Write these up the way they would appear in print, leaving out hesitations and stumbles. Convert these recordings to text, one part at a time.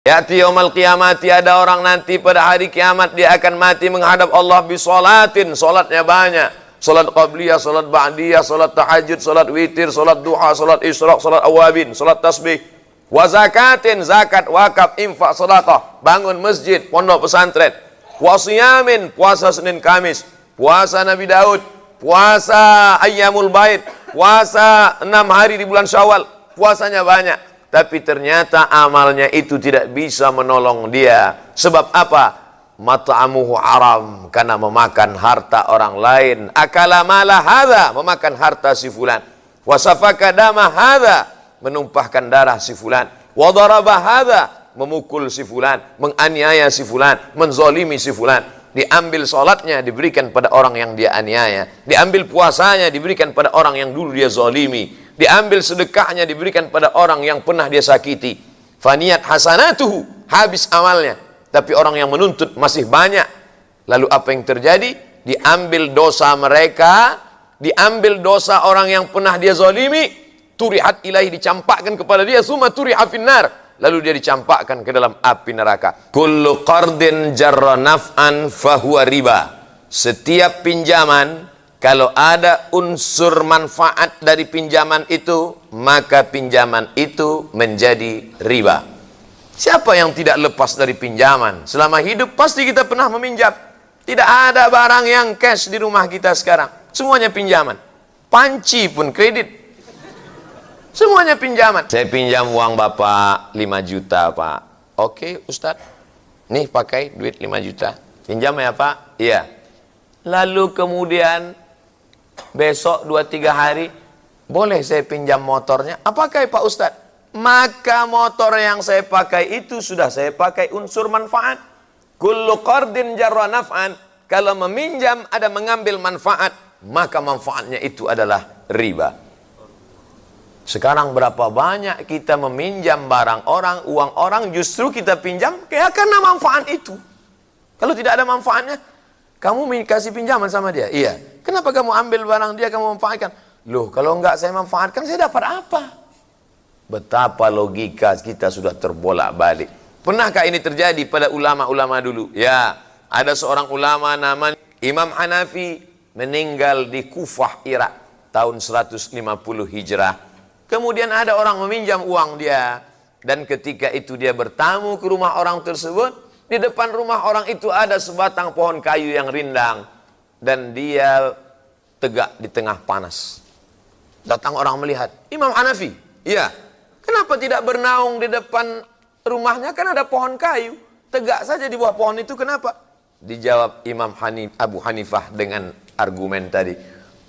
Ya'ti yaumal qiyamati, ada orang nanti pada hari kiamat dia akan mati menghadap Allah bisolatin, solatnya banyak. Solat qabliyah, solat ba'diyah, solat tahajud, solat witir, solat duha, solat isyraq, solat awabin, solat tasbih. Wa zakatin, zakat, wakaf, infak, sedekah, bangun masjid, pondok pesantren. Wa siyamin, puasa Senin Kamis, puasa Nabi Daud, puasa Ayyamul Bait, puasa 6 hari di bulan Syawal, puasanya banyak. Tapi ternyata amalnya itu tidak bisa menolong dia. Sebab apa? Mat'amuhu haram, karena memakan harta orang lain. Akala mala hadza, memakan harta si fulan. Wa safaka dama hadza, menumpahkan darah si fulan. Wa daraba hadza, memukul si fulan, menganiaya si fulan, menzalimi si fulan. Diambil salatnya diberikan pada orang yang dia aniaya. Diambil puasanya diberikan pada orang yang dulu dia zalimi. Diambil sedekahnya diberikan pada orang yang pernah dia sakiti. Faniyat hasanatuhu, habis amalnya. Tapi orang yang menuntut masih banyak. Lalu apa yang terjadi? Diambil dosa mereka, diambil dosa orang yang pernah dia zalimi, turihat ilahi, dicampakkan kepada dia, summa turiha finnar, lalu dia dicampakkan ke dalam api neraka. Kullu qardin jarra naf'an fahuwa riba. Setiap pinjaman, kalau ada unsur manfaat dari pinjaman itu, maka pinjaman itu menjadi riba. Siapa yang tidak lepas dari pinjaman? Selama hidup pasti kita pernah meminjam. Tidak ada barang yang cash di rumah kita sekarang. Semuanya pinjaman. Panci pun kredit. Semuanya pinjaman. Saya pinjam uang Bapak 5 juta, Pak. Oke, Ustadz. Nih pakai duit 5 juta. Pinjam ya, Pak? Iya. Lalu kemudian besok 2-3 hari, boleh saya pinjam motornya? Apakah Pak Ustadz? Maka motor yang saya pakai itu sudah saya pakai unsur manfaat. Kullu qardin jarra naf'an, kalau meminjam ada mengambil manfaat, maka manfaatnya itu adalah riba. Sekarang berapa banyak kita meminjam barang orang, uang orang, justru kita pinjam karena manfaat itu. Kalau tidak ada manfaatnya, kamu kasih pinjaman sama dia? Iya. Kenapa kamu ambil barang dia, kamu manfaatkan? Loh, kalau enggak saya manfaatkan, saya dapat apa? Betapa logika kita sudah terbolak-balik. Pernahkah ini terjadi pada ulama-ulama dulu? Ya, ada seorang ulama namanya Imam Hanafi, meninggal di Kufah, Irak, tahun 150 Hijrah. Kemudian ada orang meminjam uang dia, dan ketika itu dia bertamu ke rumah orang tersebut. Di depan rumah orang itu ada sebatang pohon kayu yang rindang, dan dia tegak di tengah panas. Datang orang melihat, Imam Hanafi, iya, kenapa tidak bernaung di depan rumahnya? Kan ada pohon kayu, tegak saja di bawah pohon itu, kenapa? Dijawab Abu Hanifah dengan argumen tadi,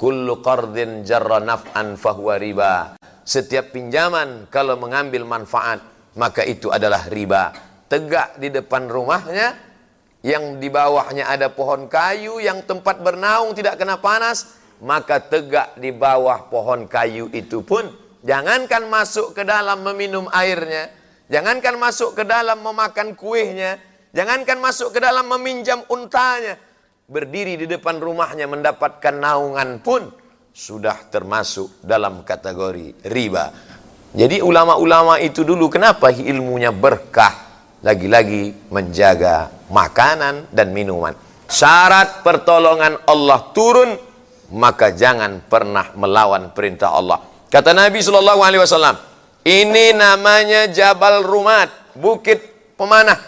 kullu qardin jarra naf'an fahuwa riba. Setiap pinjaman kalau mengambil manfaat, maka itu adalah riba. Tegak di depan rumahnya, yang di bawahnya ada pohon kayu, yang tempat bernaung tidak kena panas, maka tegak di bawah pohon kayu itu pun, jangankan masuk ke dalam meminum airnya, jangankan masuk ke dalam memakan kuihnya, jangankan masuk ke dalam meminjam untanya, berdiri di depan rumahnya mendapatkan naungan pun sudah termasuk dalam kategori riba. Jadi ulama-ulama itu dulu kenapa ilmunya berkah? Lagi-lagi menjaga makanan dan minuman. Syarat pertolongan Allah turun, maka jangan pernah melawan perintah Allah. Kata Nabi SAW, ini namanya Jabal Rumat, bukit pemanah.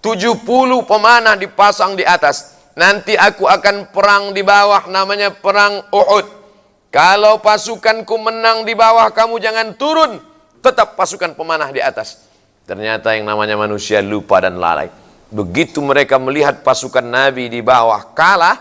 70 pemanah dipasang di atas. Nanti aku akan perang di bawah, namanya perang Uhud. Kalau pasukanku menang di bawah, kamu jangan turun, tetap pasukan pemanah di atas. Ternyata yang namanya manusia lupa dan lalai. Begitu mereka melihat pasukan Nabi di bawah kalah,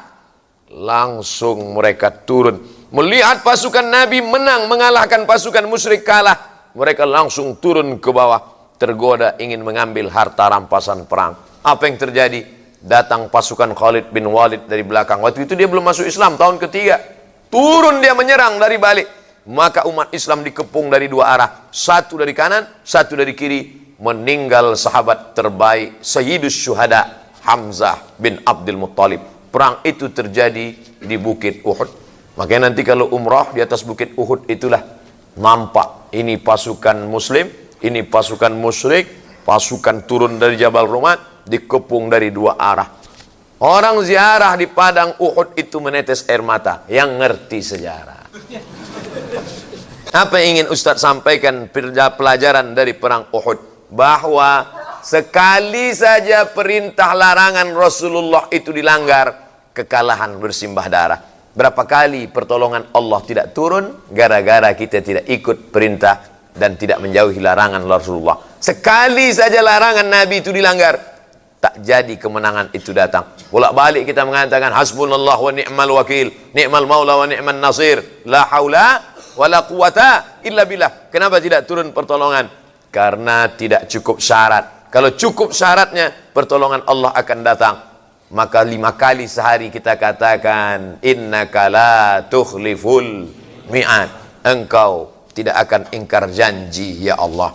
langsung mereka turun. Melihat pasukan Nabi menang, mengalahkan pasukan musyrik kalah, mereka langsung turun ke bawah, tergoda ingin mengambil harta rampasan perang. Apa yang terjadi? Datang pasukan Khalid bin Walid dari belakang. Waktu itu dia belum masuk Islam, tahun ketiga. Turun dia menyerang dari balik. Maka umat Islam dikepung dari dua arah. Satu dari kanan, satu dari kiri. Meninggal sahabat terbaik, Sayyidus Syuhada, Hamzah bin Abdul Muttalib. Perang itu terjadi di Bukit Uhud. Makanya nanti kalau umrah di atas Bukit Uhud itulah nampak ini pasukan muslim, ini pasukan musyrik, Pasukan turun dari Jabal Rumat, dikepung dari dua arah. Orang ziarah di padang Uhud itu menetes air mata. Yang ngerti sejarah. Apa yang ingin Ustadz sampaikan pelajaran dari perang Uhud? Bahwa sekali saja perintah larangan Rasulullah itu dilanggar, kekalahan bersimbah darah. Berapa kali pertolongan Allah tidak turun gara-gara kita tidak ikut perintah dan tidak menjauhi larangan Rasulullah. Sekali saja larangan Nabi itu dilanggar, tak jadi kemenangan itu datang. Bolak-balik kita mengatakan hasbunallah wa ni'mal wakil, ni'mal maula wa ni'man nasir, la haula wa la quwata illa billah. Kenapa tidak turun pertolongan? Karena tidak cukup syarat. Kalau cukup syaratnya, pertolongan Allah akan datang. Maka 5 kali sehari kita katakan innaka la tukhliful mi'ad. Engkau tidak akan ingkar janji ya Allah.